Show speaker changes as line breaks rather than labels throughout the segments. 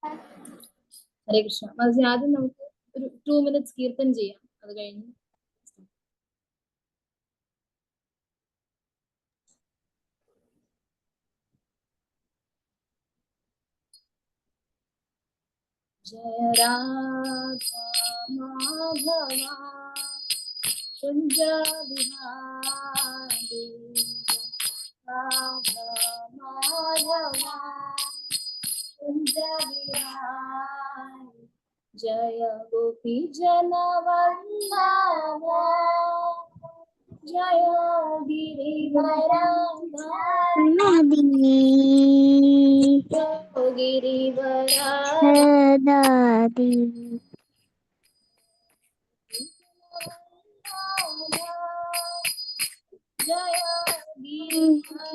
ഹരേ കൃഷ്ണ. മാതാജി ആദ്യം നമുക്ക് ഒരു 2 minutes കീർത്തനം ചെയ്യാം. അത് കഴിഞ്ഞ് ജയ രാധാ മാധവ കുഞ്ച വിഹാരി രാധാ മാധവ കുഞ്ച വിഹാരി ജയ ഗോപി ജനവല്ലഭ ജയ गिरिवराधारी गिरिवराधारी जय गिरिवराधारी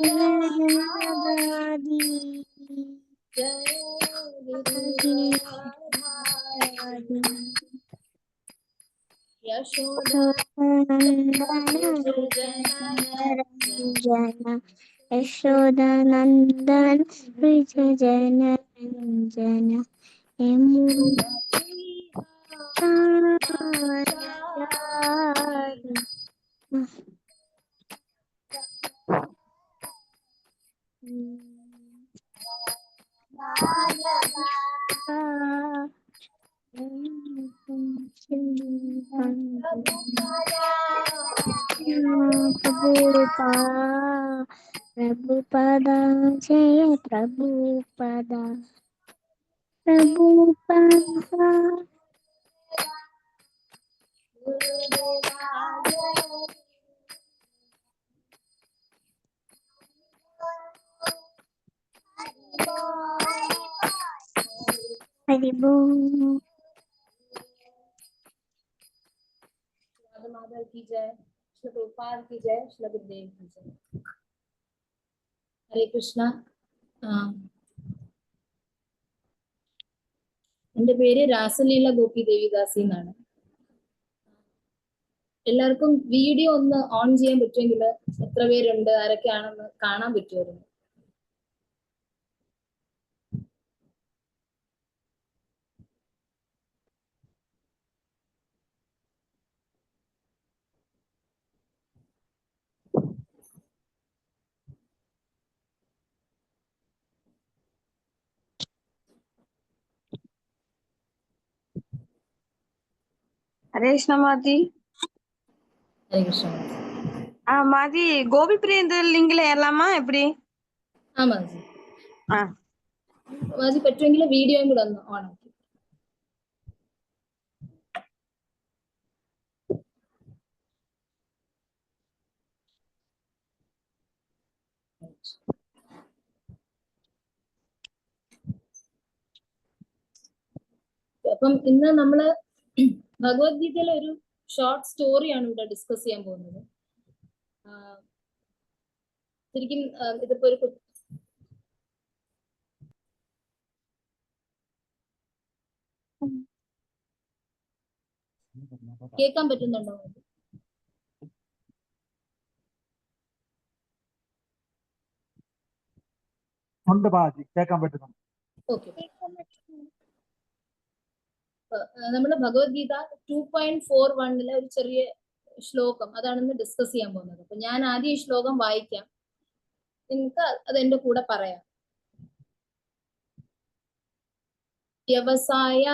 जय गिरिवराधारी
यशोदानंदन ब्रज जन रंजन प्रभुपदा जय प्रभुपदा प्रभुपदा हरि बोल।
माता की जय, श्री प्रभुपाद की जय, श्री गुरुदेव की जय। हरे कृष्ण. എന്റെ പേര് രാസലീല ഗോപി ദേവിദാസി എന്നാണ്. എല്ലാവർക്കും വീഡിയോ ഒന്ന് ഓൺ ചെയ്യാൻ പറ്റുമെങ്കിൽ എത്ര പേരുണ്ട്, ആരൊക്കെയാണെന്ന് കാണാൻ പറ്റുമായിരുന്നു.
हरे कृष्ण माजी.
हरे कृष्ण.
माजी गोपी प्रिय லிங்க்ல ஏறலாமா எப்படி?
മാജി മാജി പറ്റുമെങ്കിൽ വീഡിയോയും കൂടെ ഒന്ന് ഓൺ ആക്കി. അപ്പം ഇന്ന് നമ്മള് ഭഗവത്ഗീതയിലെ ഒരു ഷോർട്ട് സ്റ്റോറിയാണ് ഇവിടെ ഡിസ്കസ് ചെയ്യാൻ പോകുന്നത്. ശരിക്കും ഇതിപ്പോ ഒരു കേൾക്കാൻ പറ്റുന്നുണ്ടോ?
കേൾക്കാൻ പറ്റുന്നുണ്ട്.
ഓക്കെ. നമ്മുടെ ഭഗവത്ഗീത 2.41 ഒരു ചെറിയ ശ്ലോകം അതാണെന്ന് ഡിസ്കസ് ചെയ്യാൻ പോകുന്നത്. അപ്പൊ ഞാൻ ആദ്യം ഈ ശ്ലോകം വായിക്കാം, നിങ്ങൾക്ക് അത് എന്റെ കൂടെ പറയാം. വ്യവസായ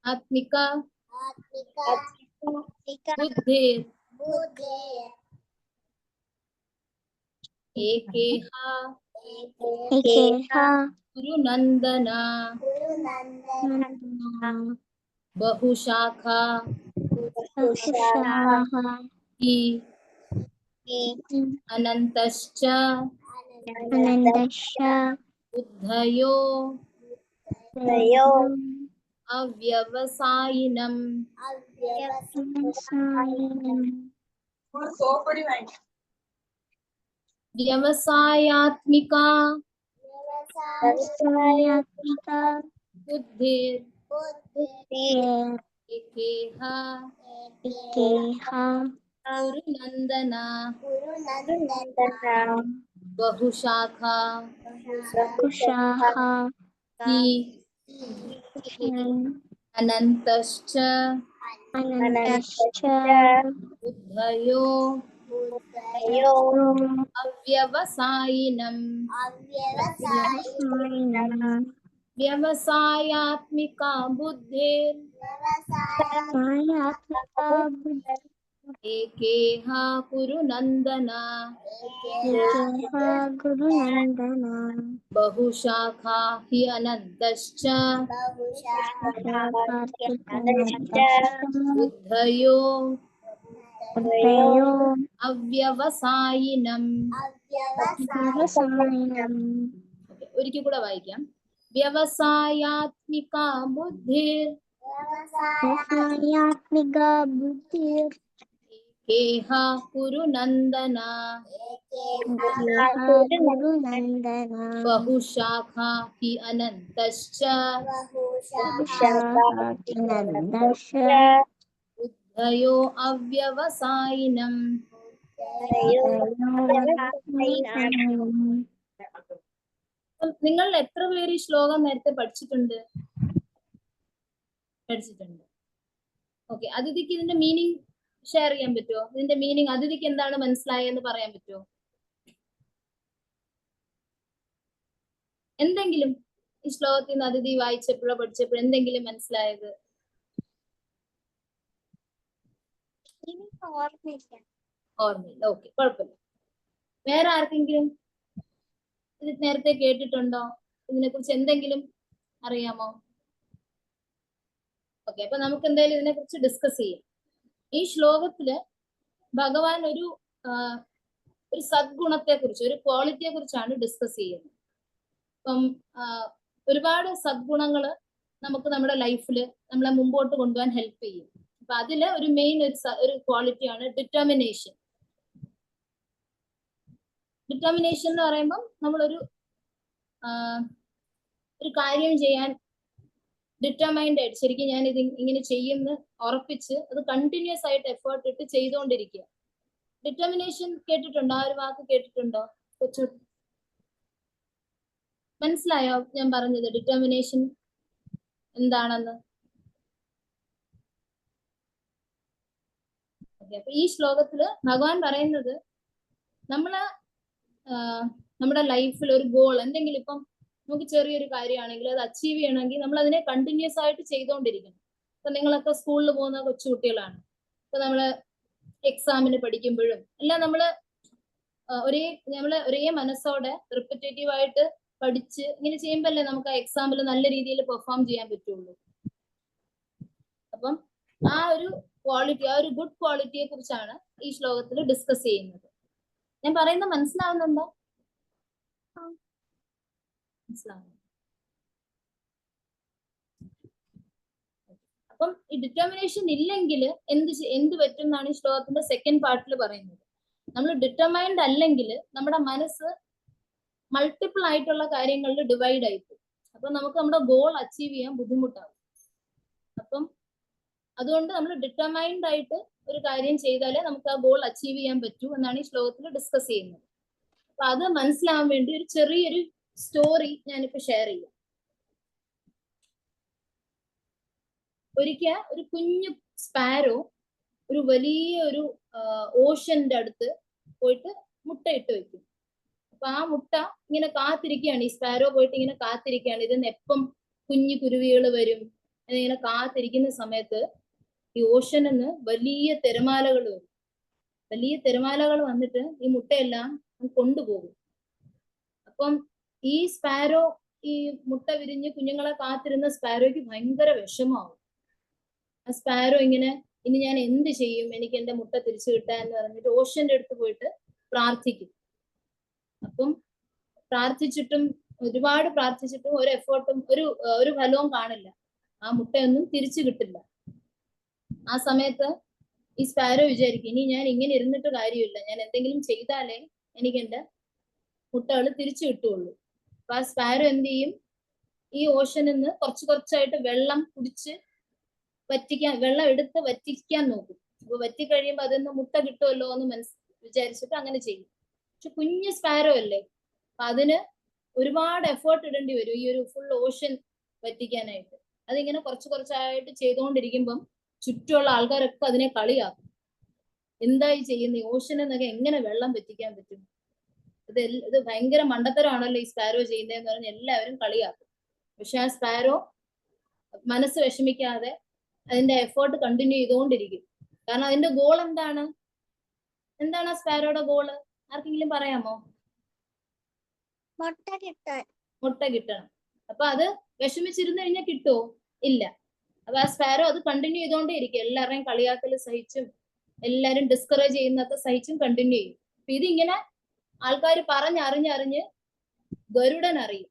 ആത്മിക ബുദ്ധിർ ഏകേഹ ഗുരുനന്ദന बहुशाखा अनन्तश्च बुद्धयो अव्यवसायिनम् व्यवसायात्मिका बुद्धिर एकेह गुरुनंदना बहुशाखा
कुशाहा
हि अनन्तश्च
अनन्तश्च
बुद्धयो अव्यवसायिनम्
व्यवसायिनम्
व्यवसायात्मिका बुद्धिर्
मायात्मिका बुद्धिः
एकेह कुरु नन्दन
गुरुनन्दन
बहुशाखा हि अनन्तश्च बुद्धयो
बुद्धयो
അവ്യവസായിനം.
വ്യവസായിനം
Okay, ഒരിക്കൽ കൂടെ വായിക്കാം. വ്യവസായാത്മിക ബുദ്ധിർ
വ്യവസായാത്മിക ബുദ്ധിർ
ഏഹ കുരു നന്ദന
ഗുരുനന്ദന
ബഹുശാഖാ ഹി അനന്തശ്ച
ശാഖാനന്ദശ
ബുദ്ധയോ അവ്യവസായിനം. നിങ്ങൾ എത്ര പേര് ഈ ശ്ലോകം നേരത്തെ പഠിച്ചിട്ടുണ്ട്? ഓക്കെ, അതിഥിക്ക് ഇതിന്റെ മീനിങ് ഷെയർ ചെയ്യാൻ പറ്റുമോ? ഇതിന്റെ മീനിങ് അതിഥിക്ക് എന്താണ് മനസ്സിലായെന്ന് പറയാൻ പറ്റുമോ? എന്തെങ്കിലും ഈ ശ്ലോകത്തിൽ നിന്ന് അതിഥി വായിച്ചപ്പോഴോ പഠിച്ചപ്പോഴോ എന്തെങ്കിലും മനസ്സിലായത്? ഓർമ്മയില്ല. ഓക്കെ, കുഴപ്പമില്ല. വേറെ ആർക്കെങ്കിലും ഇത് നേരത്തെ കേട്ടിട്ടുണ്ടോ? ഇതിനെ കുറിച്ച് എന്തെങ്കിലും അറിയാമോ? ഓക്കെ, അപ്പൊ നമുക്ക് എന്തായാലും ഇതിനെ കുറിച്ച് ഡിസ്കസ് ചെയ്യാം. ഈ ശ്ലോകത്തില് ഭഗവാൻ ഒരു സദ്ഗുണത്തെ കുറിച്ച്, ഒരു ക്വാളിറ്റിയെ കുറിച്ചാണ് ഡിസ്കസ് ചെയ്യുന്നത്. ഇപ്പം ഒരുപാട് സദ്ഗുണങ്ങള് നമുക്ക് നമ്മുടെ ലൈഫിൽ നമ്മളെ മുമ്പോട്ട് കൊണ്ടുപോകാൻ ഹെൽപ്പ് ചെയ്യും. അപ്പൊ അതില് ഒരു മെയിൻ ഒരു ക്വാളിറ്റിയാണ് ഡിറ്റർമിനേഷൻ. ഡിറ്റർമിനേഷൻ എന്ന് പറയുമ്പം നമ്മളൊരു കാര്യം ചെയ്യാൻ ഡിറ്റർമൈൻഡ് ആയിട്ട്, ശരിക്കും ഞാൻ ഇത് ഇങ്ങനെ ചെയ്യുമെന്ന് ഉറപ്പിച്ച് അത് കണ്ടിന്യൂസ് ആയിട്ട് എഫേർട്ട് ഇട്ട് ചെയ്തുകൊണ്ടിരിക്കുക. ഡിറ്റർമിനേഷൻ കേട്ടിട്ടുണ്ടോ? ആ ഒരു വാക്ക് കേട്ടിട്ടുണ്ടോ? കൊച്ചു മനസ്സിലായോ ഞാൻ പറഞ്ഞത്? ഡിറ്റർമിനേഷൻ എന്താണെന്ന്. അപ്പൊ ഈ ശ്ലോകത്തില് ഭഗവാൻ പറയുന്നത് നമ്മുടെ ലൈഫിൽ ഒരു ഗോൾ എന്തെങ്കിലും, ഇപ്പം നമുക്ക് ചെറിയൊരു കാര്യമാണെങ്കിൽ അത് അച്ചീവ് ചെയ്യണമെങ്കിൽ നമ്മൾ അതിനെ കണ്ടിന്യൂസ് ആയിട്ട് ചെയ്തുകൊണ്ടിരിക്കണം. ഇപ്പൊ നിങ്ങളൊക്കെ സ്കൂളിൽ പോകുന്ന കൊച്ചുകുട്ടികളാണ്. ഇപ്പൊ നമ്മള് എക്സാമിന് പഠിക്കുമ്പോഴും എല്ലാം നമ്മള് ഒരേ മനസ്സോടെ റിപ്പറ്റേറ്റീവ് ആയിട്ട് പഠിച്ച് ഇങ്ങനെ ചെയ്യുമ്പോഴല്ലേ നമുക്ക് ആ എക്സാമിൽ നല്ല രീതിയിൽ പെർഫോം ചെയ്യാൻ പറ്റുള്ളൂ. അപ്പം ആ ഒരു ക്വാളിറ്റി, ആ ഒരു ഗുഡ് ക്വാളിറ്റിയെ കുറിച്ചാണ് ഈ ശ്ലോകത്തിൽ ഡിസ്കസ് ചെയ്യുന്നത്. ഞാൻ പറയുന്നത് മനസ്സിലാവുന്നുണ്ടോ? അപ്പം ഈ ഡിറ്റർമിനേഷൻ ഇല്ലെങ്കിൽ എന്ത് പറ്റും എന്നാണ് ഈ ശ്ലോകത്തിന്റെ സെക്കൻഡ് പാർട്ടിൽ പറയുന്നത്. നമ്മൾ ഡിറ്റർമൈൻഡ് അല്ലെങ്കിൽ നമ്മുടെ മനസ്സ് മൾട്ടിപ്പിൾ ആയിട്ടുള്ള കാര്യങ്ങളിൽ ഡിവൈഡ് ആയിപ്പോകും. അപ്പൊ നമുക്ക് നമ്മുടെ ഗോൾ അച്ചീവ് ചെയ്യാൻ ബുദ്ധിമുട്ടാവും. അപ്പം അതുകൊണ്ട് നമ്മൾ ഡിറ്റർമൈൻഡ് ആയിട്ട് ഒരു കാര്യം ചെയ്താലേ നമുക്ക് ആ ഗോൾ അച്ചീവ് ചെയ്യാൻ പറ്റൂ എന്നാണ് ഈ ശ്ലോകത്തിൽ ഡിസ്കസ് ചെയ്യുന്നത്. അപ്പൊ അത് മനസ്സിലാവാൻ വേണ്ടി ഒരു ചെറിയൊരു സ്റ്റോറി ഞാനിപ്പോ ഷെയർ ചെയ്യാം. ഒരിക്കൽ ഒരു കുഞ്ഞു സ്പാരോ ഒരു വലിയ ഓഷന്റെ അടുത്ത് പോയിട്ട് മുട്ടയിട്ട് വെക്കും. അപ്പൊ ആ മുട്ട ഇങ്ങനെ കാത്തിരിക്കുകയാണ്. ഈ സ്പാരോ പോയിട്ട് ഇങ്ങനെ കാത്തിരിക്കുകയാണ്, ഇതിന്ന് എപ്പം കുഞ്ഞു കുരുവികൾ വരും എന്നിങ്ങനെ കാത്തിരിക്കുന്ന സമയത്ത് ഈ ഓഷനിൽ നിന്ന് വലിയ തിരമാലകൾ വരും. വലിയ തിരമാലകൾ വന്നിട്ട് ഈ മുട്ടയെല്ലാം കൊണ്ടുപോകും. അപ്പം ഈ സ്പാരോ, ഈ മുട്ട വിരിഞ്ഞ് കുഞ്ഞുങ്ങളെ കാത്തിരുന്ന സ്പാരോയ്ക്ക് ഭയങ്കര വിഷമാവും. ആ സ്പാരോ ഇങ്ങനെ, ഇനി ഞാൻ എന്ത് ചെയ്യും, എനിക്ക് എന്റെ മുട്ട തിരിച്ചു കിട്ടാൻ എന്ന് പറഞ്ഞിട്ട് ഓഷന്റെ അടുത്ത് പോയിട്ട് പ്രാർത്ഥിക്കും. അപ്പം ഒരുപാട് പ്രാർത്ഥിച്ചിട്ടും ഒരു എഫേർട്ടും ഒരു ഫലവും കാണില്ല. ആ മുട്ടയൊന്നും തിരിച്ചു കിട്ടില്ല. ആ സമയത്ത് ഈ സ്പാരോ വിചാരിക്കും, ഇനി ഞാൻ ഇങ്ങനെ ഇരുന്നിട്ട് കാര്യമില്ല, ഞാൻ എന്തെങ്കിലും ചെയ്താലേ എനിക്ക് എന്റെ മുട്ടകൾ തിരിച്ചു കിട്ടുള്ളൂ. അപ്പൊ ആ സ്പാരോ എന്ത് ചെയ്യും, ഈ ഓഷനിൽ നിന്ന് കുറച്ചായിട്ട് വെള്ളം കുടിച്ച് വെള്ളം എടുത്ത് വറ്റിക്കാൻ നോക്കും. അപ്പൊ വറ്റി കഴിയുമ്പോൾ അതിൽ നിന്ന് മുട്ട കിട്ടുമല്ലോ എന്ന് വിചാരിച്ചിട്ട് അങ്ങനെ ചെയ്യും. പക്ഷെ കുഞ്ഞ് സ്പാരോ അല്ലേ, അപ്പൊ അതിന് ഒരുപാട് എഫേർട്ട് ഇടേണ്ടി വരും ഈ ഒരു ഫുൾ ഓഷൻ വറ്റിക്കാനായിട്ട്. അതിങ്ങനെ കുറച്ച് കുറച്ചായിട്ട് ചെയ്തുകൊണ്ടിരിക്കുമ്പം ചുറ്റുമുള്ള ആൾക്കാരൊക്കെ അതിനെ കളിയാക്കും. എന്തായി ചെയ്യുന്നത്, ഈ ഓഷൻ എന്നൊക്കെ എങ്ങനെ വെള്ളം വറ്റിക്കാൻ പറ്റും, ഇത് ഭയങ്കര മണ്ടത്തരമാണല്ലോ ഈ സ്പാരോ ചെയ്യുന്നതെന്ന് പറഞ്ഞ് എല്ലാവരും കളിയാക്കും. പക്ഷെ ആ സ്പാരോ മനസ്സ് വിഷമിക്കാതെ അതിന്റെ എഫേർട്ട് കണ്ടിന്യൂ ചെയ്തുകൊണ്ടിരിക്കും. കാരണം അതിന്റെ ഗോൾ എന്താണ് ആ സ്പാരോയുടെ ഗോള് ആർക്കെങ്കിലും പറയാമോ?
മുട്ട കിട്ടാൻ.
മുട്ട കിട്ടണം. അപ്പൊ അത് വിഷമിച്ചിരുന്നു കഴിഞ്ഞാൽ കിട്ടുമോ? ഇല്ല. അപ്പൊ ആ സ്പാരോ അത് കണ്ടിന്യൂ ചെയ്തോണ്ടേ ഇരിക്കും. എല്ലാവരുടെയും കളിയാക്കൽ സഹിച്ചും എല്ലാരും ഡിസ്കറേജ് ചെയ്യുന്നൊക്കെ സഹിച്ചും കണ്ടിന്യൂ ചെയ്യും. അപ്പൊ ഇതിങ്ങനെ ആൾക്കാർ പറഞ്ഞറിഞ്ഞറിഞ്ഞ് ഗരുഡൻ അറിയും.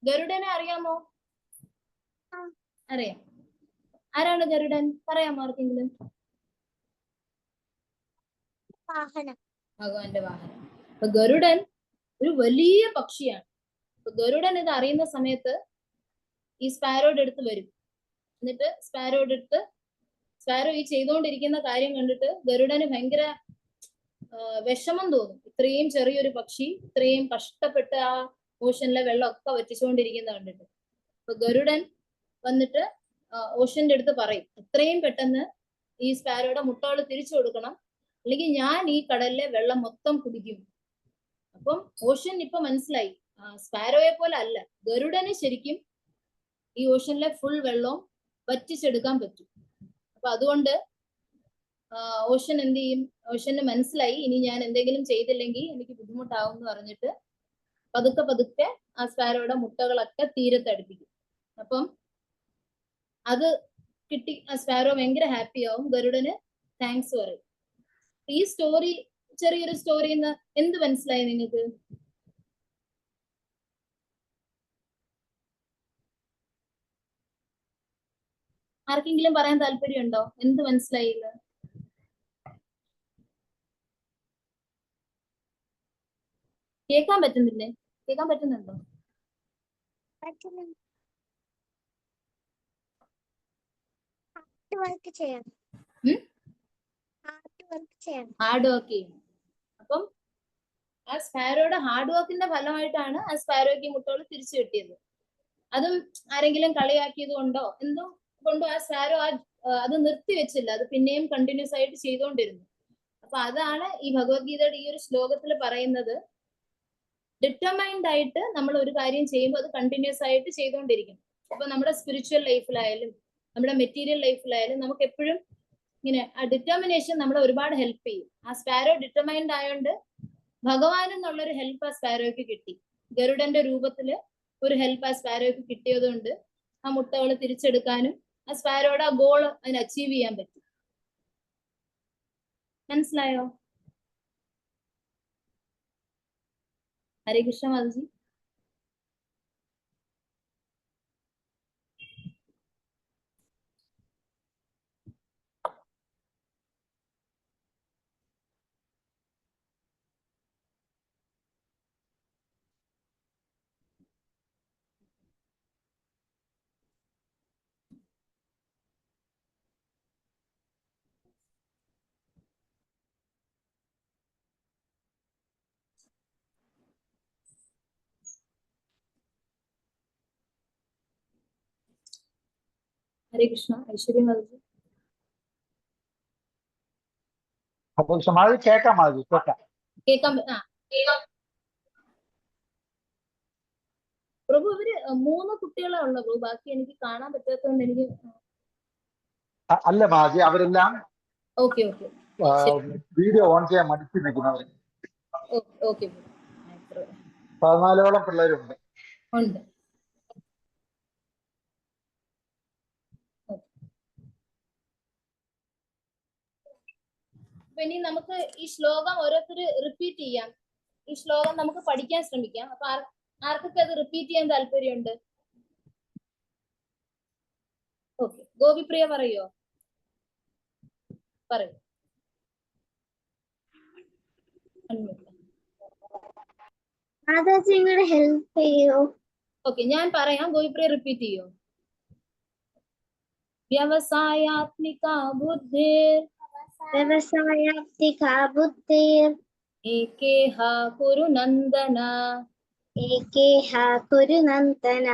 ഗരുഡനെ അറിയാമോ? അറിയാം. ആരാണ് ഗരുഡൻ? പറയാമോ ആർക്കെങ്കിലും?
വാഹനം.
ഭഗവാന്റെ വാഹനം. അപ്പൊ ഗരുഡൻ ഒരു വലിയ പക്ഷിയാണ്. അപ്പൊ ഗരുഡൻ ഇത് അറിയുന്ന സമയത്ത് ഈ സ്പാരോയുടെ അടുത്ത് വരും. എന്നിട്ട് സ്പാരോ ഈ ചെയ്തുകൊണ്ടിരിക്കുന്ന കാര്യം കണ്ടിട്ട് ഗരുഡന് ഭയങ്കര വിഷമം തോന്നും. ഇത്രയും ചെറിയൊരു പക്ഷി ഇത്രയും കഷ്ടപ്പെട്ട് ആ ഓഷനിലെ വെള്ളമൊക്കെ വറ്റിച്ചുകൊണ്ടിരിക്കുന്ന കണ്ടിട്ട്. അപ്പൊ ഗരുഡൻ വന്നിട്ട് ഓഷന്റെ അടുത്ത് പറയും, എത്രയും പെട്ടെന്ന് ഈ സ്പാരോയുടെ മുട്ടകൾ തിരിച്ചു കൊടുക്കണം, അല്ലെങ്കിൽ ഞാൻ ഈ കടലിലെ വെള്ളം മൊത്തം കുടിക്കും. അപ്പം ഓഷൻ ഇപ്പൊ മനസ്സിലായി, സ്പാരോയെ പോലെ അല്ല, ഗരുഡന് ശരിക്കും ഈ ഓഷനിലെ ഫുൾ വെള്ളവും വറ്റിച്ചെടുക്കാൻ പറ്റും. അപ്പൊ അതുകൊണ്ട് ഓഷൻ എന്ത് ചെയ്യും, ഓഷന് മനസ്സിലായി ഇനി ഞാൻ എന്തെങ്കിലും ചെയ്തില്ലെങ്കിൽ എനിക്ക് ബുദ്ധിമുട്ടാവും എന്ന് പറഞ്ഞിട്ട് പതുക്കെ പതുക്കെ ആ സ്പാരോയുടെ മുട്ടകളൊക്കെ തീരത്തടുപ്പിക്കും. അപ്പം അത് കിട്ടി ആ സ്പാരോ ഭയങ്കര ഹാപ്പി ആവും, ഗരുഡന് താങ്ക്സ് പറയും. ഈ സ്റ്റോറി ചെറിയൊരു സ്റ്റോറി എന്ന് എന്ത് മനസ്സിലായി നിങ്ങൾക്ക്? ആർക്കെങ്കിലും പറയാൻ താല്പര്യമുണ്ടോ? എന്ത് മനസ്സിലായില്ല? കേൾക്കാൻ പറ്റുന്നില്ലേ? കേൾക്കാൻ പറ്റുന്നുണ്ടോ?
വർക്ക് ചെയ്യണം.
ഹാർഡ് വർക്ക് ചെയ്യണം. അപ്പം ആ സ്പാരോയുടെ ഹാർഡ് വർക്കിന്റെ ഫലമായിട്ടാണ് ആ സ്പാരോയ്ക്ക് മുട്ടകൾ തിരിച്ചു കിട്ടിയത്. അതും ആരെങ്കിലും കളിയാക്കിയത് കൊണ്ടോ എന്തോ കൊണ്ടോ ആ സ്പാരോ അത് നിർത്തി വെച്ചില്ല, അത് പിന്നെയും കണ്ടിന്യൂസ് ആയിട്ട് ചെയ്തുകൊണ്ടിരുന്നു. അപ്പൊ അതാണ് ഈ ഭഗവത്ഗീതയുടെ ഈ ഒരു ശ്ലോകത്തിൽ പറയുന്നത്, ഡിറ്റർമൈൻഡ് ആയിട്ട് നമ്മൾ ഒരു കാര്യം ചെയ്യുമ്പോൾ അത് കണ്ടിന്യൂസ് ആയിട്ട് ചെയ്തുകൊണ്ടിരിക്കും. അപ്പൊ നമ്മുടെ സ്പിരിച്വൽ ലൈഫിലായാലും നമ്മുടെ മെറ്റീരിയൽ ലൈഫിലായാലും നമുക്ക് എപ്പോഴും ഇങ്ങനെ ആ ഡിറ്റർമിനേഷൻ നമ്മളെ ഒരുപാട് ഹെൽപ്പ് ചെയ്യും. ആ സ്പാരോ ഡിറ്റർമൈൻഡ് ആയതുകൊണ്ട് ഭഗവാൻ എന്നുള്ളൊരു ഹെൽപ്പ് ആ സ്പാരോയ്ക്ക് കിട്ടി. ഗരുഡന്റെ രൂപത്തില് ഒരു ഹെൽപ്പ് ആ സ്പാരോയ്ക്ക് കിട്ടിയത് കൊണ്ട് ആ മുട്ടകൾ തിരിച്ചെടുക്കാനും ആ സ്പാരോയുടെ ആ ഗോൾ അതിന് അച്ചീവ് ചെയ്യാൻ പറ്റും. മനസ്സിലായോ? ഹരേ കൃഷ്ണ മാധുജി. ഹരേ കൃഷ്ണ. ഐശ്വര്യ മാധുജി.
മാധു കേൾക്കാം, മാധു കേൾക്കാം.
പ്രഭു ഇവര് 3 കുട്ടികളെ ഉള്ള പ്രഭു, ബാക്കി എനിക്ക് കാണാൻ പറ്റാത്തതുകൊണ്ട് എനിക്ക്
അല്ല മാധു, അവരെല്ലാം
ഓക്കെ
വീഡിയോ ഓൺ ചെയ്യാൻ മടിച്ചു നിൽക്കുന്നവർ.
ഓക്കെ
14ഓളം പിള്ളേരുണ്ട്.
ഉണ്ട്. അപ്പൊ ഇനി നമുക്ക് ഈ ശ്ലോകം ഓരോരുത്തർ റിപ്പീറ്റ് ചെയ്യാം. ഈ ശ്ലോകം നമുക്ക് പഠിക്കാൻ ശ്രമിക്കാം. അപ്പൊ ആർക്കൊക്കെ അത് റിപ്പീറ്റ് ചെയ്യാൻ താല്പര്യമുണ്ട്? ഓക്കെ, ഗോപിപ്രിയ പറയോ? പറയൂ.
മാതാജിയുടെ ഹെൽപ്പ് ചെയ്യോ?
ഓക്കെ, ഞാൻ പറയാം, ഗോപിപ്രിയ റിപ്പീറ്റ് ചെയ്യോ? വ്യവസായാത്മിക ബുദ്ധിർ
വ്യവസായാത്മിക ബുദ്ധിർ
एकेह कुरु नन्दन
एकेह कुरु नन्दन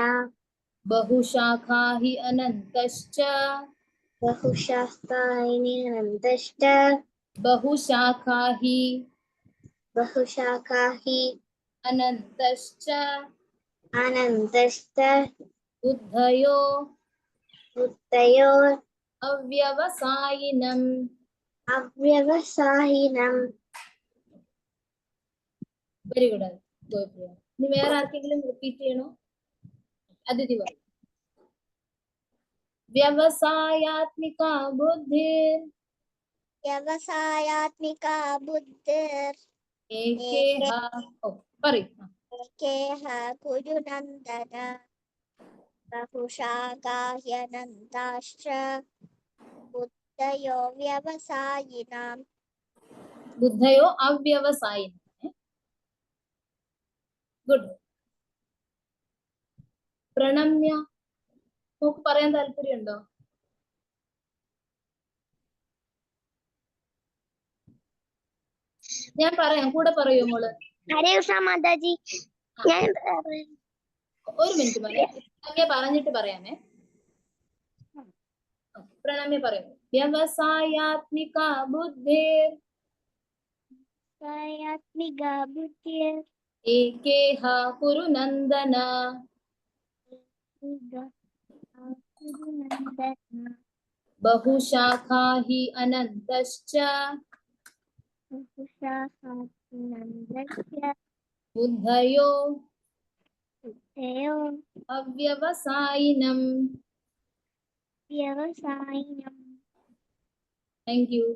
बहुशाखा हि अनन्तश्च
बहुशाखायिनन्दश्च
बहुशाखा हि
बहुशाखा हि
अनन्तश्च
अनन्तश्च
बुद्धयो
बुद्धयो
अव्यवसायिनम्.
അവ്യവസായിനം.
Very good Gopika. ഇനി വേറെ ആർക്കെങ്കിലും റിപ്പീറ്റ് ചെയ്യണോ? അതിഥി പറ. വ്യവസായാത്മിക ബുദ്ധി
വ്യവസായാത്മിക ബുദ്ധിർ
ഏകേഹ. ഓ പറയൂ.
ഏകേഹ കുരു നന്ദന ബഹുശാഖാഹ്യനന്താശ്ച ബുദ്ധയോ വ്യവസായിനാം.
ബുദ്ധയോ അവ്യവസായിനം. ഗുഡ്. പ്രണമ്യ നമുക്ക് പറയാൻ താല്പര്യമുണ്ടോ? ഞാൻ പറയാം, കൂടെ പറയൂ മോള്.
ഹരേ കൃഷ്ണ മാതാജി. ഞാൻ
ഒരു മിനിറ്റ് പറയാം. പ്രണമ്യ പറഞ്ഞിട്ട് പറയാമേ. പ്രണമ്യ പറയുന്നു. വ്യവസായാത്മിക ബുദ്ധി
വ്യവസായാത്മിക ബുദ്ധിർ
ഏകേഹ കുരു നന്ദന
കുരു നന്ദന
बहुशाखा हि अनन्तश्च
ബഹുശാഖാഹ്യനന്ദശ്ച
बुद्धयो
ബുദ്ധയോ
अव्यवसायिनम्.
വ്യവസായിനം.
Thank you.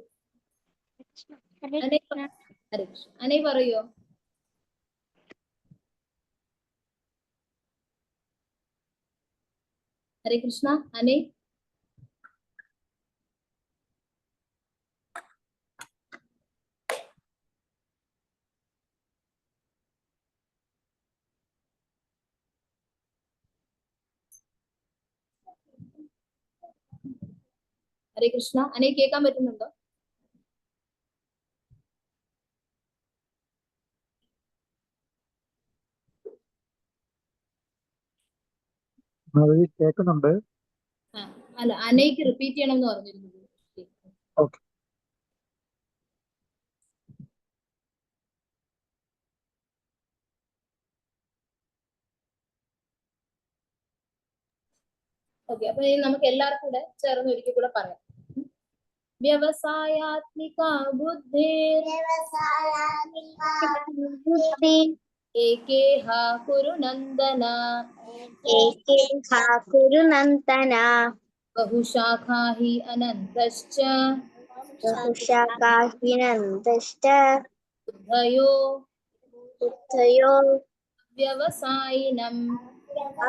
ഹരേ
അനേ
കൃഷ്ണ.
ഹരേ കൃഷ്ണ. അനേ പറയോ? ഹരേ കൃഷ്ണ. അനേ ഹരേ കൃഷ്ണ. അനേ കേൾക്കാൻ പറ്റുന്നുണ്ടോ?
മാധവി കേൾക്കുന്നുണ്ട്.
അല്ല, അനേക്ക് റിപ്പീറ്റ് ചെയ്യണം എന്ന് പറഞ്ഞിരുന്നു.
ഓക്കെ.
ഓക്കെ, അപ്പൊ ഇനി നമുക്ക് എല്ലാവർക്കും കൂടെ ചേർന്ന് ഒരിക്കൽ കൂടെ പറയാം. വ്യവസായാത്മിക ബുദ്ധി
ബുദ്ധി
ഏകേഹ കുരു നന്ദന
ഏകേഹ കുരു നന്ദന
बहुशाखा हि अनन्तश्च
ബഹുശാഖാഹ്യനന്ദശ്ച
बुद्धयो
ബുദ്ധയോ
व्यवसायिनम्.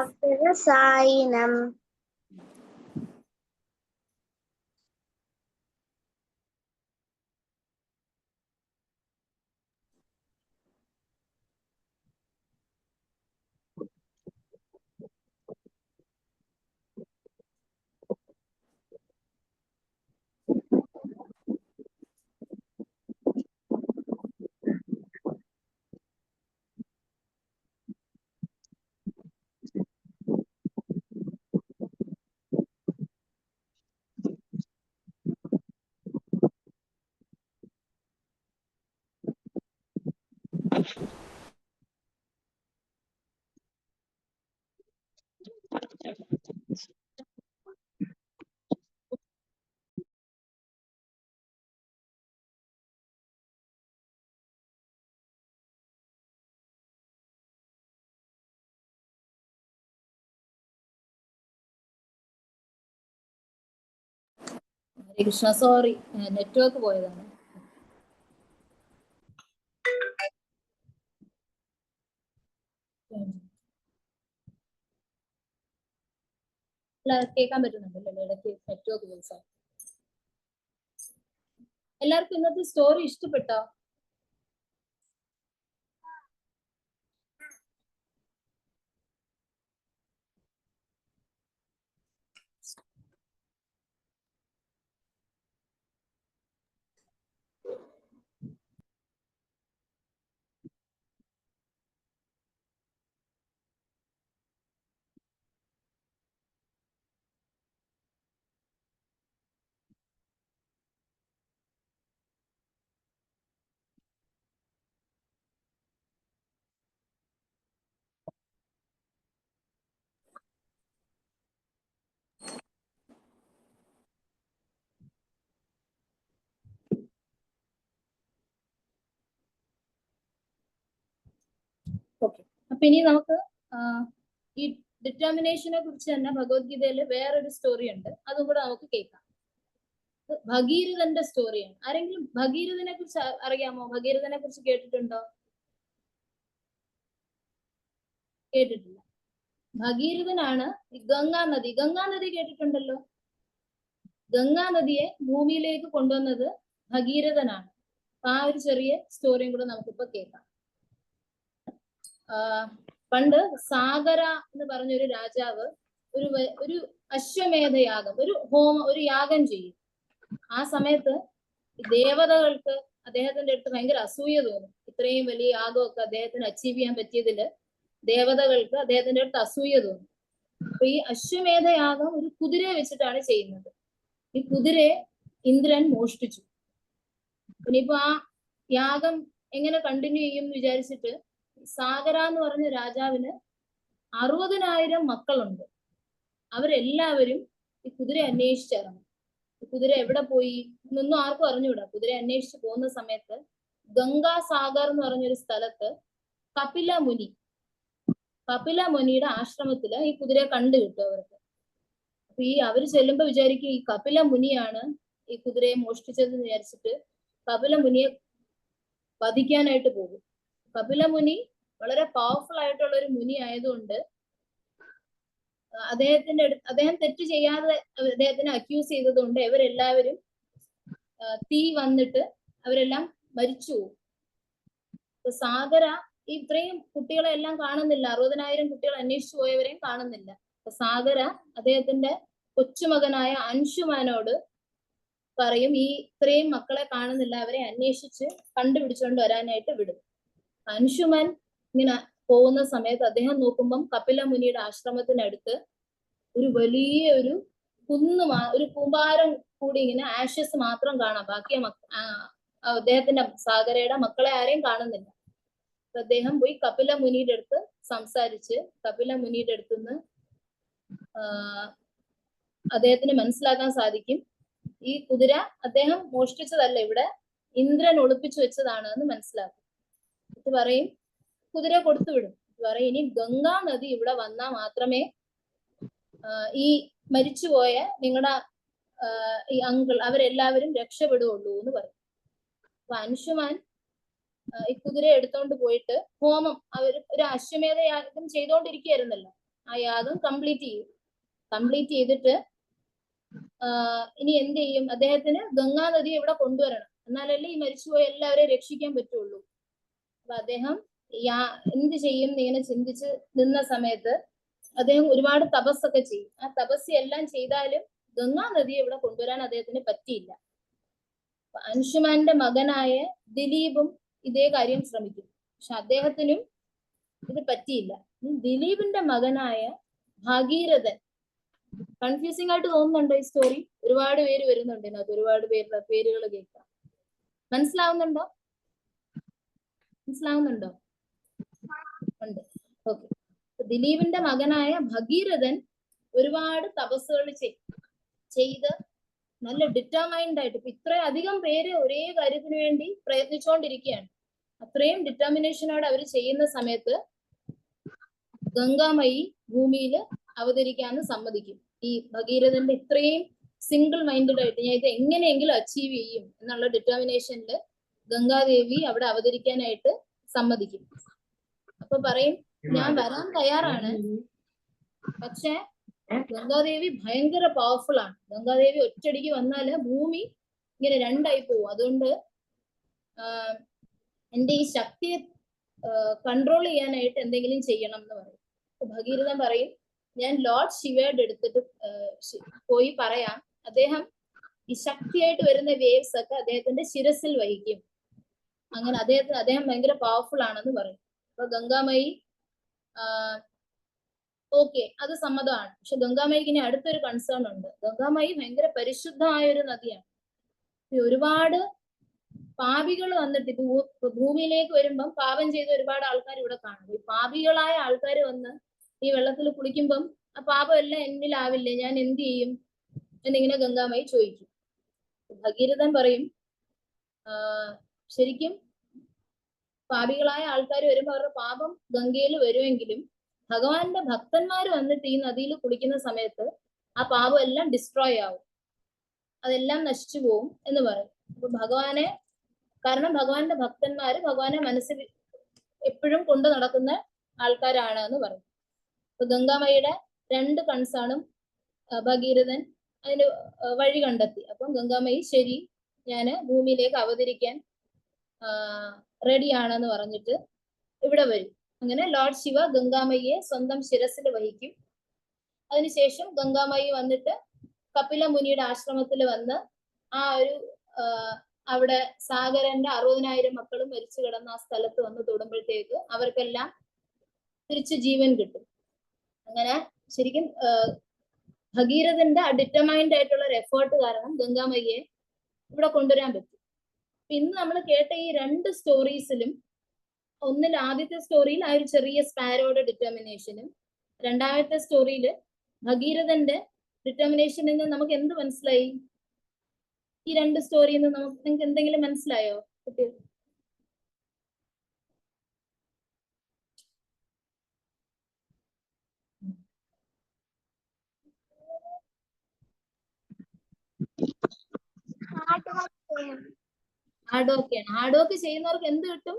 അവ്യവസായിനം.
ഹരേ കൃഷ്ണ. സോറി, നെറ്റ്വർക്ക് പോയതാണ്. കേൾക്കാൻ പറ്റുന്നുണ്ടല്ലോ? ഇടയ്ക്ക് നെറ്റ്വർക്ക് പോയി. എല്ലാവർക്കും ഇന്നത്തെ സ്റ്റോറി ഇഷ്ടപ്പെട്ടോ? ഓക്കെ, അപ്പൊ ഇനി നമുക്ക് ഈ ഡിറ്റർമിനേഷനെ കുറിച്ച് തന്നെ ഭഗവത്ഗീതയിൽ വേറൊരു സ്റ്റോറി ഉണ്ട്, അതും കൂടെ നമുക്ക് കേൾക്കാം. ഭഗീരഥന്റെ സ്റ്റോറിയാണ്. ആരെങ്കിലും ഭഗീരഥനെ കുറിച്ച് അറിയാമോ? ഭഗീരഥനെ കുറിച്ച് കേട്ടിട്ടുണ്ടോ? കേട്ടിട്ടില്ല. ഭഗീരഥനാണ് ഗംഗാ നദി കേട്ടിട്ടുണ്ടല്ലോ. ഗംഗാ നദിയെ ഭൂമിയിലേക്ക് കൊണ്ടുവന്നത് ഭഗീരഥനാണ്. ആ ഒരു ചെറിയ സ്റ്റോറിയും കൂടെ നമുക്കിപ്പോ കേൾക്കാം. പണ്ട് സാഗര എന്ന് പറഞ്ഞൊരു രാജാവ് ഒരു അശ്വമേധയാഗം, ഒരു യാഗം ചെയ്യും. ആ സമയത്ത് ദേവതകൾക്ക് അദ്ദേഹത്തിന്റെ അടുത്ത് ഭയങ്കര അസൂയ തോന്നും. ഇത്രയും വലിയ യാഗമൊക്കെ അദ്ദേഹത്തിന് അച്ചീവ് ചെയ്യാൻ പറ്റിയതില് ദേവതകൾക്ക് അദ്ദേഹത്തിന്റെ അടുത്ത് അസൂയ തോന്നും. അപ്പൊ ഈ അശ്വമേധയാഗം ഒരു കുതിരയെ വെച്ചിട്ടാണ് ചെയ്യുന്നത്. ഈ കുതിരയെ ഇന്ദ്രൻ മോഷ്ടിച്ചു. ഇനിയിപ്പോ ആ യാഗം എങ്ങനെ കണ്ടിന്യൂ ചെയ്യും എന്ന് വിചാരിച്ചിട്ട് സാഗര എന്ന് പറഞ്ഞ രാജാവിന് 60,000 മക്കളുണ്ട്. അവരെല്ലാവരും ഈ കുതിര അന്വേഷിച്ചിറങ്ങും. കുതിര എവിടെ പോയി എന്നൊന്നും ആർക്കും അറിഞ്ഞുകൂടാ. കുതിര അന്വേഷിച്ച് പോകുന്ന സമയത്ത് ഗംഗാസാഗർ എന്ന് പറഞ്ഞൊരു സ്ഥലത്ത് കപില മുനിയുടെ ആശ്രമത്തില് ഈ കുതിരയെ കണ്ടു കിട്ടും അവർക്ക്. അപ്പൊ അവര് ചെല്ലുമ്പോ വിചാരിക്കും ഈ കപില മുനിയാണ് ഈ കുതിരയെ മോഷ്ടിച്ചതെന്ന് വിചാരിച്ചിട്ട് കപില മുനിയെ വധിക്കാനായിട്ട് പോകും. കപില മുനി വളരെ പവർഫുൾ ആയിട്ടുള്ള ഒരു മുനി ആയതുകൊണ്ട് അദ്ദേഹം തെറ്റ് ചെയ്യാതെ അദ്ദേഹത്തിനെ അക്യൂസ് ചെയ്തതുകൊണ്ട് ഇവരെല്ലാവരും തീ വന്നിട്ട് അവരെല്ലാം മരിച്ചു പോകും. അപ്പൊ സാഗര ഇത്രയും കുട്ടികളെ എല്ലാം കാണുന്നില്ല, 60,000 കുട്ടികൾ അന്വേഷിച്ചു പോയവരെയും കാണുന്നില്ല. അപ്പൊ സാഗര അദ്ദേഹത്തിന്റെ കൊച്ചുമകനായ അൻശുമാനോട് പറയും, ഈ ഇത്രയും മക്കളെ കാണുന്നില്ല, അവരെ അന്വേഷിച്ച് കണ്ടുപിടിച്ചുകൊണ്ട് വരാനായിട്ട് വിടും. അൻശുമാൻ ഇങ്ങനെ പോകുന്ന സമയത്ത് അദ്ദേഹം നോക്കുമ്പം കപില മുനിയുടെ ആശ്രമത്തിനടുത്ത് ഒരു വലിയ ഒരു ഒരു കൂമ്പാരം കൂടി ഇങ്ങനെ ആഷസ് മാത്രം കാണാം. ബാക്കി അദ്ദേഹത്തിന്റെ സാഗരയുടെ മക്കളെ ആരെയും കാണുന്നില്ല. അദ്ദേഹം പോയി കപില മുനിയുടെ അടുത്ത് സംസാരിച്ച് കപില മുനിയുടെ അടുത്തുനിന്ന് അദ്ദേഹത്തിന് മനസ്സിലാക്കാൻ സാധിക്കും ഈ കുതിര അദ്ദേഹം മോഷ്ടിച്ചതല്ല, ഇവിടെ ഇന്ദ്രൻ ഒളിപ്പിച്ചു വെച്ചതാണ് എന്ന് മനസ്സിലാക്കും. ഇത് പറയും കുതിര കൊടുത്തുവിടും. പറയും ഇനി ഗംഗാ നദി ഇവിടെ വന്നാൽ മാത്രമേ ഈ മരിച്ചുപോയ നിങ്ങളുടെ ഈ അങ്കിൾ അവരെല്ലാവരും രക്ഷപ്പെടുകയുള്ളൂ എന്ന് പറയും. അപ്പൊ അൻശുമാൻ ഈ കുതിര എടുത്തോണ്ട് പോയിട്ട് ഹോമം, ഒരു അശ്വമേധ യാഗം ചെയ്തോണ്ടിരിക്കുകയായിരുന്നല്ലോ, ആ യാഗം കംപ്ലീറ്റ് ചെയ്തിട്ട് ഇനി എന്ത് ചെയ്യും? അദ്ദേഹത്തിന് ഗംഗാ നദി ഇവിടെ കൊണ്ടുവരണം, എന്നാലല്ലേ ഈ മരിച്ചുപോയ എല്ലാവരെയും രക്ഷിക്കാൻ പറ്റുള്ളൂ. അപ്പൊ അദ്ദേഹം എന്ത് ചെയ്യും എന്നിങ്ങനെ ചിന്തിച്ച് നിന്ന സമയത്ത് അദ്ദേഹം ഒരുപാട് തപസ്സൊക്കെ ചെയ്യും. ആ തപസ് എല്ലാം ചെയ്താലും ഗംഗാ നദിയെ ഇവിടെ കൊണ്ടുവരാൻ അദ്ദേഹത്തിന് പറ്റിയില്ല. അൻശുമാന്റെ മകനായ ദിലീപും ഇതേ കാര്യം ശ്രമിക്കും, പക്ഷെ അദ്ദേഹത്തിനും ഇത് പറ്റിയില്ല. ദിലീപിന്റെ മകനായ ഭഗീരഥൻ, കൺഫ്യൂസിംഗ് ആയിട്ട് തോന്നുന്നുണ്ടോ ഈ സ്റ്റോറി? ഒരുപാട് പേര് വരുന്നുണ്ട് ഇതിനകത്ത്, ഒരുപാട് പേരുടെ പേരുകൾ കേൾക്കാം. മനസ്സിലാവുന്നുണ്ടോ? ഉണ്ട്. ഓക്കെ. ദിലീപിന്റെ മകനായ ഭഗീരഥൻ ഒരുപാട് തപസ്സുകൾ ചെയ്ത് നല്ല ഡിറ്റർമൈൻഡ് ആയിട്ട്, ഇപ്പൊ ഇത്രയധികം പേര് ഒരേ കാര്യത്തിന് വേണ്ടി പ്രയത്നിച്ചുകൊണ്ടിരിക്കുകയാണ്. അത്രയും ഡിറ്റർമിനേഷനോടെ അവർ ചെയ്യുന്ന സമയത്ത് ഗംഗാമയി ഭൂമിയിൽ അവതരിക്കാന്ന് സമ്മതിക്കും. ഈ ഭഗീരഥന്റെ ഇത്രയും സിംഗിൾ മൈൻഡഡ് ആയിട്ട് ഞാൻ ഇത് എങ്ങനെയെങ്കിലും അച്ചീവ് ചെയ്യും എന്നുള്ള ഡിറ്റർമിനേഷനിൽ ഗംഗാദേവി അവിടെ അവതരിക്കാനായിട്ട് സമ്മതിക്കും. അപ്പൊ പറയും ഞാൻ വരാൻ തയ്യാറാണ്, പക്ഷെ ഗംഗാദേവി ഭയങ്കര പവർഫുൾ ആണ്. ഗംഗാദേവി ഒറ്റയടിക്ക് വന്നാല് ഭൂമി ഇങ്ങനെ രണ്ടായി പോകും. അതുകൊണ്ട് എന്റെ ഈ ശക്തിയെ കൺട്രോൾ ചെയ്യാനായിട്ട് എന്തെങ്കിലും ചെയ്യണം എന്ന് പറയും. ഭഗീരഥൻ പറയും ഞാൻ ലോർഡ് ശിവയുടെ എടുത്തിട്ട് പോയി പറയാം, അദ്ദേഹം ഈ ശക്തിയായിട്ട് വരുന്ന വേവ്സ് ഒക്കെ അദ്ദേഹത്തിന്റെ ശിരസിൽ വഹിക്കും. അങ്ങനെ അദ്ദേഹം ഭയങ്കര പവർഫുൾ ആണെന്ന് പറയും. അപ്പൊ ഗംഗാമയി ഓക്കെ, അത് സമ്മതമാണ്. പക്ഷെ ഗംഗാമയിക്ക് ഇനി അടുത്തൊരു കൺസേൺ ഉണ്ട്. ഗംഗാമയി ഭയങ്കര പരിശുദ്ധമായ ഒരു നദിയാണ്. ഒരുപാട് പാപികൾ വന്നിട്ട് ഇപ്പൊ ഭൂമിയിലേക്ക് വരുമ്പം പാപം ചെയ്ത ഒരുപാട് ആൾക്കാർ ഇവിടെ കാണും. ഈ പാപികളായ ആൾക്കാർ വന്ന് ഈ വെള്ളത്തിൽ കുളിക്കുമ്പം ആ പാപം എല്ലാം എന്നിലാവില്ലേ, ഞാൻ എന്ത് ചെയ്യും എന്നിങ്ങനെ ഗംഗാമയി ചോദിക്കും. ഭഗീരഥൻ പറയും ശരിക്കും പാപികളായ ആൾക്കാർ വരുമ്പോൾ അവരുടെ പാപം ഗംഗയിൽ വരുമെങ്കിലും ഭഗവാന്റെ ഭക്തന്മാർ വന്നിട്ട് ഈ നദിയിൽ കുളിക്കുന്ന സമയത്ത് ആ പാപം എല്ലാം ഡിസ്ട്രോയ് ആവും, അതെല്ലാം നശിച്ചു പോവും എന്ന് പറയും. അപ്പൊ ഭഗവാനെ, കാരണം ഭഗവാന്റെ ഭക്തന്മാര് ഭഗവാനെ മനസ്സിൽ എപ്പോഴും കൊണ്ടു നടക്കുന്ന ആൾക്കാരാണ് എന്ന് പറയും. അപ്പൊ ഗംഗാമയുടെ 2 കൺസാണും ഭഗീരഥൻ അതിന് വഴി കണ്ടെത്തി. അപ്പം ഗംഗാമയി ശരി, ഞാന് ഭൂമിയിലേക്ക് അവതരിക്കാൻ റെഡിയാണെന്ന് പറഞ്ഞിട്ട് ഇവിടെ വരും. അങ്ങനെ ലോർഡ് ശിവ ഗംഗാമയെ സ്വന്തം ശിരസിൽ വഹിക്കും. അതിനുശേഷം ഗംഗാമയി വന്നിട്ട് കപില മുനിയുടെ ആശ്രമത്തിൽ വന്ന് ആ ഒരു അവിടെ സാഗരന്റെ 60,000 മക്കളും മരിച്ചു കിടന്ന ആ സ്ഥലത്ത് വന്ന് തൊടുമ്പോഴത്തേക്ക് അവർക്കെല്ലാം തിരിച്ചു ജീവൻ കിട്ടും. അങ്ങനെ ശരിക്കും ഭഗീരഥന്റെ ഡിറ്റർമൈൻഡ് ആയിട്ടുള്ള ഒരു എഫേർട്ട് കാരണം ഗംഗാമയ്യെ ഇവിടെ കൊണ്ടുവരാൻ പറ്റും. ഇന്ന് നമ്മൾ കേട്ട ഈ 2 സ്റ്റോറീസിലും, ഒന്നിൽ ആദ്യത്തെ സ്റ്റോറിയിൽ ആ ഒരു ചെറിയ സ്പാരോയുടെ ഡിറ്റർമിനേഷനും, രണ്ടാമത്തെ സ്റ്റോറിയിൽ ഭഗീരഥന്റെ ഡിറ്റർമിനേഷനിൽ നിന്ന് നമുക്ക് എന്ത് മനസ്സിലായി? ഈ 2 സ്റ്റോറിയിൽ നിന്ന് നിങ്ങൾക്ക് എന്തെങ്കിലും മനസ്സിലായോ കുട്ടികൾ? ഹാർഡ് വർക്കാണ്. ഹാർഡ് വർക്ക് ചെയ്യുന്നവർക്ക് എന്ത് കിട്ടും?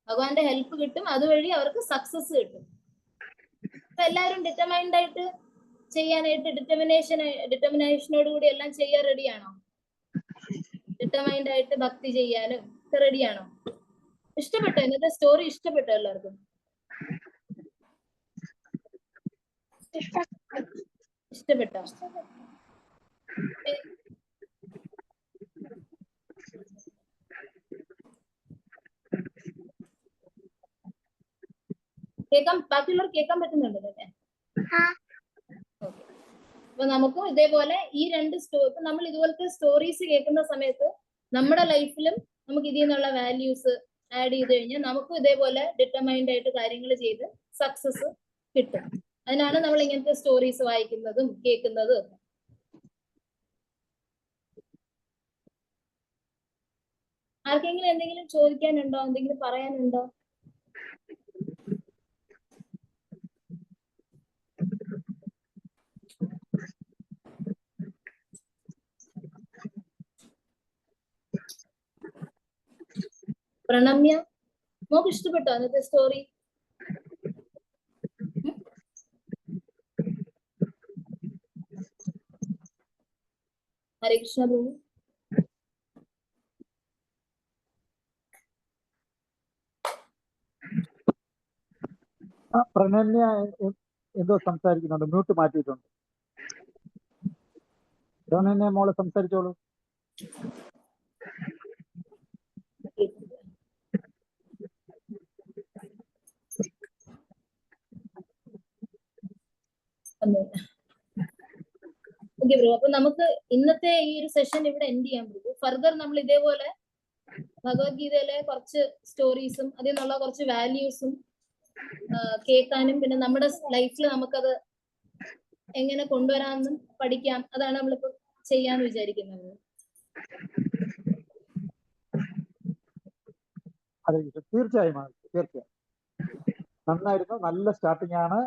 ഭഗവാന്റെ ഹെൽപ്പ് കിട്ടും. അതുവഴി അവർക്ക് സക്സസ് കിട്ടും. അപ്പൊ എല്ലാവരും ഡിറ്റർമൈൻഡ് ആയിട്ട് ചെയ്യാനായിട്ട് ഡിറ്റർമിനേഷനോട് കൂടി എല്ലാം ചെയ്യാൻ റെഡിയാണോ? ഡിറ്റർമൈൻഡ് ആയിട്ട് ഭക്തി ചെയ്യാനും റെഡിയാണോ? ഇഷ്ടപ്പെട്ടോ? ഇന്നത്തെ സ്റ്റോറി ഇഷ്ടപ്പെട്ടോ എല്ലാവർക്കും? ഇഷ്ടപ്പെട്ടോ? ബാക്കിയുള്ളവർ കേൾക്കാൻ പറ്റുന്നുണ്ടല്ലോ അല്ലേ? ഓക്കെ. അപ്പൊ നമുക്കും ഇതേപോലെ ഈ 2 ഇപ്പൊ നമ്മൾ ഇതുപോലത്തെ സ്റ്റോറീസ് കേൾക്കുന്ന സമയത്ത് നമ്മുടെ ലൈഫിലും നമുക്ക് ഇതിൽ നിന്നുള്ള വാല്യൂസ് ആഡ് ചെയ്ത് കഴിഞ്ഞാൽ നമുക്കും ഇതേപോലെ ഡിറ്റർമൈൻഡ് ആയിട്ട് കാര്യങ്ങൾ ചെയ്ത് സക്സസ് കിട്ടും. അതിനാണ് നമ്മൾ ഇങ്ങനത്തെ സ്റ്റോറീസ് വായിക്കുന്നതും കേൾക്കുന്നതും. ആർക്കെങ്കിലും എന്തെങ്കിലും ചോദിക്കാനുണ്ടോ? എന്തെങ്കിലും പറയാനുണ്ടോ? പ്രണമ്യ, മോക്ക് ഇഷ്ടപ്പെട്ടോ അന്നത്തെ സ്റ്റോറി? ഹരേ കൃഷ്ണ പ്രഭു.
പ്രണന്യ എന്തോ സംസാരിക്കുന്നുണ്ട്, മ്യൂട്ട് മാറ്റിയിട്ടുണ്ട്. പ്രണന്യ മോളെ സംസാരിച്ചോളൂ. ഓക്കെ ബ്രോ, അപ്പൊ നമുക്ക് ഇന്നത്തെ ഈ ഒരു സെഷൻ ഇവിടെ എൻഡ് ചെയ്യാൻ പറ്റും. ഫർദർ നമ്മൾ ഇതേപോലെ ഭഗവത്ഗീതയിലെ കുറച്ച് സ്റ്റോറീസും അതിൽ നിന്നുള്ള കുറച്ച് വാല്യൂസും കേൾക്കാനും പിന്നെ നമ്മുടെ ലൈഫിൽ നമുക്കത് എങ്ങനെ കൊണ്ടുവരാമെന്നും പഠിക്കാം. അതാണ് നമ്മളിപ്പോ ചെയ്യാന്ന് വിചാരിക്കുന്നത്. അതെ, തീർച്ചയായും തീർച്ചയായും നന്നായിരുന്നു. നല്ല സ്റ്റാർട്ടിംഗ് ആണ്.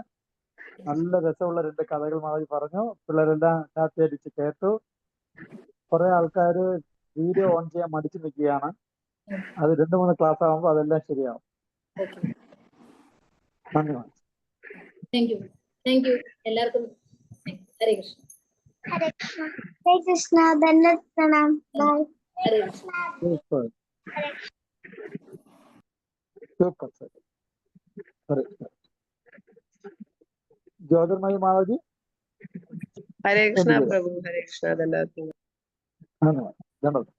നല്ല രസമുള്ള 2 കഥകൾ മാധവി പറഞ്ഞു. പിള്ളേരെല്ലാം ഹാപ്പി അടിച്ച് കേട്ടു. കുറെ ആൾക്കാർ വീഡിയോ ഓൺ ചെയ്യാൻ മടിച്ചു നിൽക്കുകയാണ്. അത് 2-3 ക്ലാസ് ആകുമ്പോൾ അതെല്ലാം ശരിയാവും. നന്ദി.
താങ്ക് യു എല്ലാവർക്കും. ഹരേ കൃഷ്ണ.
ഹരേ കൃഷ്ണ. ഹരേ കൃഷ്ണ. ധന്യവാദം. Bye.
Hare Krishna.
Super super sir. Hare Krishna. Jyotirmayi മാധവജി.
ഹരേ കൃഷ്ണ പ്രഭു. ഹരേ കൃഷ്ണ. ധന്യവാദം.
ധന്യവാദം.